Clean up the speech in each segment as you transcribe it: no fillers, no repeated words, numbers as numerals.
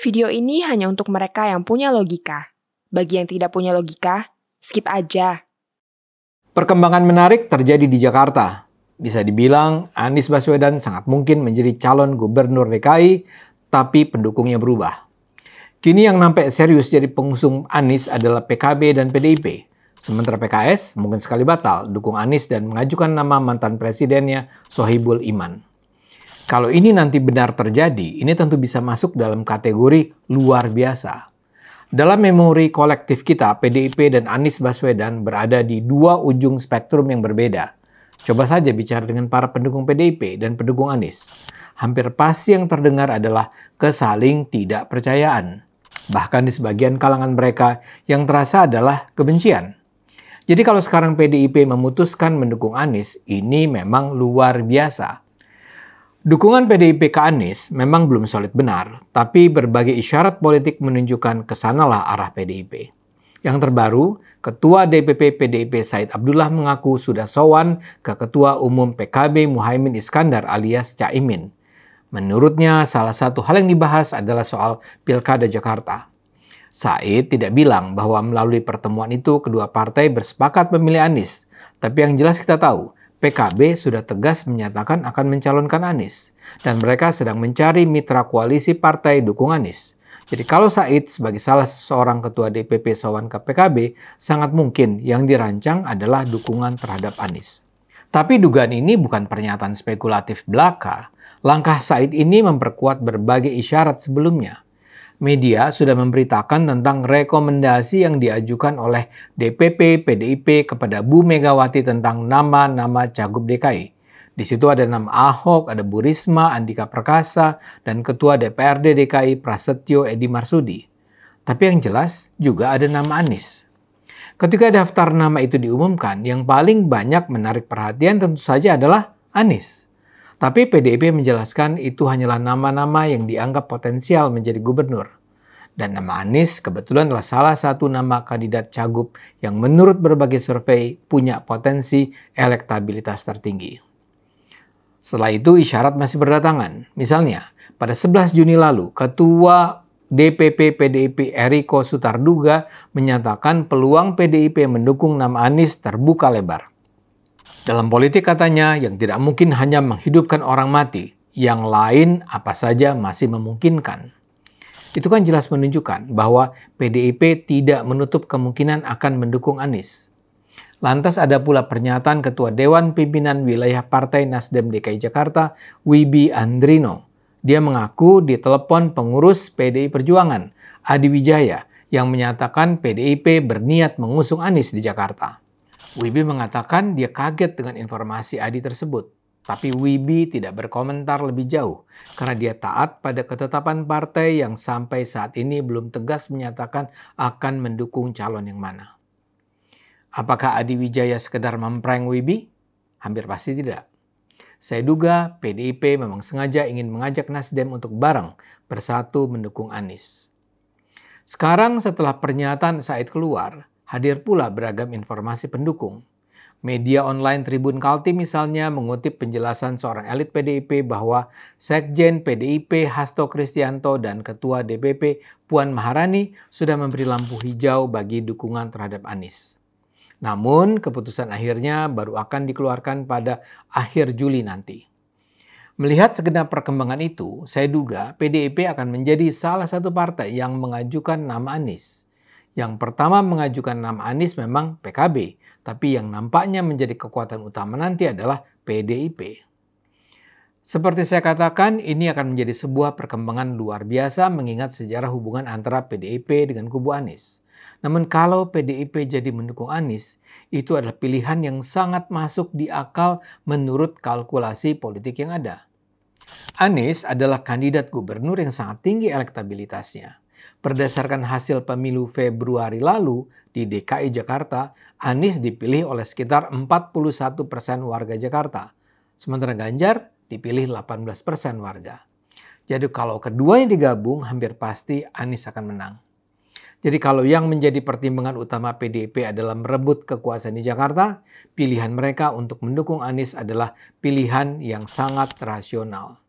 Video ini hanya untuk mereka yang punya logika. Bagi yang tidak punya logika, skip aja. Perkembangan menarik terjadi di Jakarta. Bisa dibilang Anies Baswedan sangat mungkin menjadi calon gubernur DKI, tapi pendukungnya berubah. Kini yang nampak serius jadi pengusung Anies adalah PKB dan PDIP. Sementara PKS mungkin sekali batal dukung Anies dan mengajukan nama mantan presidennya Sohibul Iman. Kalau ini nanti benar terjadi, ini tentu bisa masuk dalam kategori luar biasa. Dalam memori kolektif kita, PDIP dan Anies Baswedan berada di dua ujung spektrum yang berbeda. Coba saja bicara dengan para pendukung PDIP dan pendukung Anies. Hampir pasti yang terdengar adalah kesaling tidak percayaan. Bahkan di sebagian kalangan mereka yang terasa adalah kebencian. Jadi kalau sekarang PDIP memutuskan mendukung Anies, ini memang luar biasa. Dukungan PDIP ke Anies memang belum solid benar, tapi berbagai isyarat politik menunjukkan kesanalah arah PDIP. Yang terbaru, Ketua DPP PDIP Said Abdullah mengaku sudah sowan ke Ketua Umum PKB Muhaimin Iskandar alias Caimin. Menurutnya, salah satu hal yang dibahas adalah soal Pilkada Jakarta. Said tidak bilang bahwa melalui pertemuan itu kedua partai bersepakat memilih Anies, tapi yang jelas kita tahu, PKB sudah tegas menyatakan akan mencalonkan Anies, dan mereka sedang mencari mitra koalisi partai dukung Anies. Jadi kalau Said sebagai salah seorang ketua DPP sowan ke PKB, sangat mungkin yang dirancang adalah dukungan terhadap Anies. Tapi dugaan ini bukan pernyataan spekulatif belaka. Langkah Said ini memperkuat berbagai isyarat sebelumnya. Media sudah memberitakan tentang rekomendasi yang diajukan oleh DPP PDIP kepada Bu Megawati tentang nama-nama cagup DKI. Di situ ada nama Ahok, ada Bu Risma, Andika Perkasa, dan Ketua DPRD DKI Prasetyo Edi Marsudi. Tapi yang jelas juga ada nama Anies. Ketika daftar nama itu diumumkan, yang paling banyak menarik perhatian tentu saja adalah Anies. Tapi PDIP menjelaskan itu hanyalah nama-nama yang dianggap potensial menjadi gubernur. Dan nama Anies kebetulan adalah salah satu nama kandidat cagup yang menurut berbagai survei punya potensi elektabilitas tertinggi. Setelah itu isyarat masih berdatangan. Misalnya, pada 11 Juni lalu, Ketua DPP PDIP Eriko Sutarduga menyatakan peluang PDIP mendukung nama Anies terbuka lebar. Dalam politik katanya, yang tidak mungkin hanya menghidupkan orang mati, yang lain apa saja masih memungkinkan. Itu kan jelas menunjukkan bahwa PDIP tidak menutup kemungkinan akan mendukung Anies. Lantas ada pula pernyataan Ketua Dewan Pimpinan Wilayah Partai Nasdem DKI Jakarta, Wibi Andrino. Dia mengaku ditelepon pengurus PDI Perjuangan, Adi Wijaya, yang menyatakan PDIP berniat mengusung Anies di Jakarta. Wibi mengatakan dia kaget dengan informasi Adi tersebut. Tapi Wibi tidak berkomentar lebih jauh karena dia taat pada ketetapan partai yang sampai saat ini belum tegas menyatakan akan mendukung calon yang mana. Apakah Adi Wijaya sekedar memprank Wibi? Hampir pasti tidak. Saya duga PDIP memang sengaja ingin mengajak Nasdem untuk bareng bersatu mendukung Anies. Sekarang setelah pernyataan Said keluar, hadir pula beragam informasi pendukung. Media online Tribun Kaltim misalnya mengutip penjelasan seorang elit PDIP bahwa Sekjen PDIP Hasto Kristianto dan Ketua DPP Puan Maharani sudah memberi lampu hijau bagi dukungan terhadap Anies. Namun keputusan akhirnya baru akan dikeluarkan pada akhir Juli nanti. Melihat segenap perkembangan itu, saya duga PDIP akan menjadi salah satu partai yang mengajukan nama Anies. Yang pertama mengajukan nama Anies memang PKB, tapi yang nampaknya menjadi kekuatan utama nanti adalah PDIP. Seperti saya katakan, ini akan menjadi sebuah perkembangan luar biasa mengingat sejarah hubungan antara PDIP dengan kubu Anies. Namun kalau PDIP jadi mendukung Anies, itu adalah pilihan yang sangat masuk di akal menurut kalkulasi politik yang ada. Anies adalah kandidat gubernur yang sangat tinggi elektabilitasnya. Berdasarkan hasil pemilu Februari lalu di DKI Jakarta, Anies dipilih oleh sekitar 41% warga Jakarta. Sementara Ganjar dipilih 18% warga. Jadi kalau keduanya digabung, hampir pasti Anies akan menang. Jadi kalau yang menjadi pertimbangan utama PDIP adalah merebut kekuasaan di Jakarta, pilihan mereka untuk mendukung Anies adalah pilihan yang sangat rasional.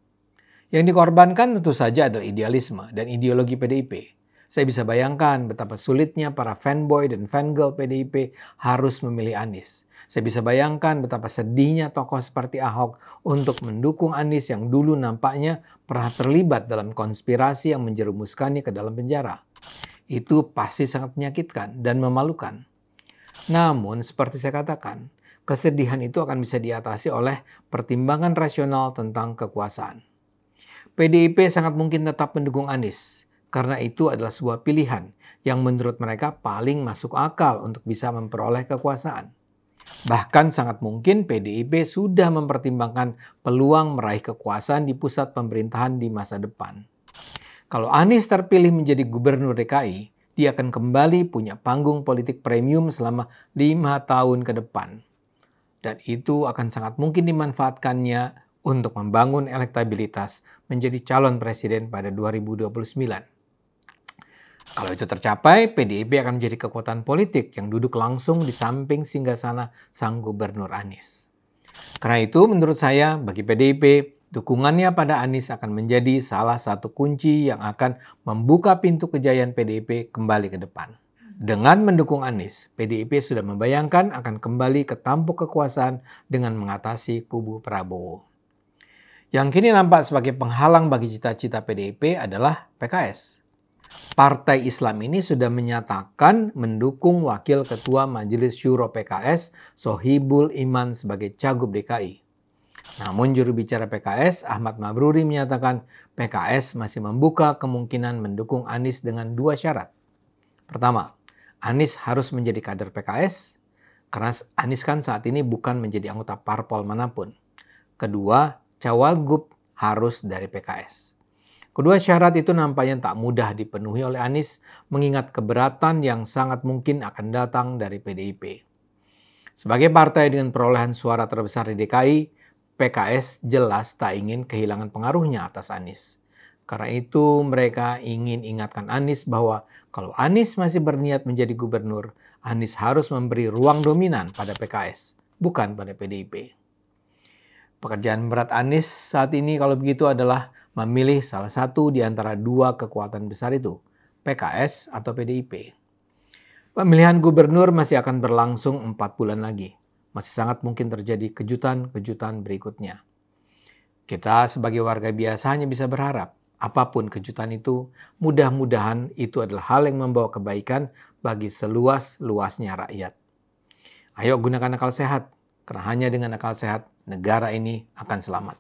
Yang dikorbankan tentu saja adalah idealisme dan ideologi PDIP. Saya bisa bayangkan betapa sulitnya para fanboy dan fangirl PDIP harus memilih Anies. Saya bisa bayangkan betapa sedihnya tokoh seperti Ahok untuk mendukung Anies yang dulu nampaknya pernah terlibat dalam konspirasi yang menjerumuskannya ke dalam penjara. Itu pasti sangat menyakitkan dan memalukan. Namun, seperti saya katakan, kesedihan itu akan bisa diatasi oleh pertimbangan rasional tentang kekuasaan. PDIP sangat mungkin tetap mendukung Anies, karena itu adalah sebuah pilihan yang menurut mereka paling masuk akal untuk bisa memperoleh kekuasaan. Bahkan sangat mungkin PDIP sudah mempertimbangkan peluang meraih kekuasaan di pusat pemerintahan di masa depan. Kalau Anies terpilih menjadi gubernur DKI, dia akan kembali punya panggung politik premium selama 5 tahun ke depan. Dan itu akan sangat mungkin dimanfaatkannya untuk membangun elektabilitas menjadi calon presiden pada 2029. Kalau itu tercapai, PDIP akan menjadi kekuatan politik yang duduk langsung di samping singgasana sang gubernur Anies. Karena itu menurut saya bagi PDIP, dukungannya pada Anies akan menjadi salah satu kunci yang akan membuka pintu kejayaan PDIP kembali ke depan. Dengan mendukung Anies, PDIP sudah membayangkan akan kembali ke tampuk kekuasaan dengan mengatasi kubu Prabowo. Yang kini nampak sebagai penghalang bagi cita-cita PDIP adalah PKS. Partai Islam ini sudah menyatakan mendukung Wakil Ketua Majelis Syuro PKS, Sohibul Iman sebagai Cagup DKI. Namun juru bicara PKS, Ahmad Mabruri menyatakan PKS masih membuka kemungkinan mendukung Anies dengan 2 syarat. Pertama, Anies harus menjadi kader PKS, karena Anies kan saat ini bukan menjadi anggota parpol manapun. Kedua, Cawagup harus dari PKS. Kedua syarat itu nampaknya tak mudah dipenuhi oleh Anies mengingat keberatan yang sangat mungkin akan datang dari PDIP. Sebagai partai dengan perolehan suara terbesar di DKI, PKS jelas tak ingin kehilangan pengaruhnya atas Anies. Karena itu mereka ingin ingatkan Anies bahwa kalau Anies masih berniat menjadi gubernur, Anies harus memberi ruang dominan pada PKS, bukan pada PDIP. Pekerjaan berat Anies saat ini kalau begitu adalah memilih salah satu di antara 2 kekuatan besar itu, PKS atau PDIP. Pemilihan gubernur masih akan berlangsung 4 bulan lagi. Masih sangat mungkin terjadi kejutan-kejutan berikutnya. Kita sebagai warga biasa hanya bisa berharap, apapun kejutan itu, mudah-mudahan itu adalah hal yang membawa kebaikan bagi seluas-luasnya rakyat. Ayo gunakan akal sehat, karena hanya dengan akal sehat negara ini akan selamat.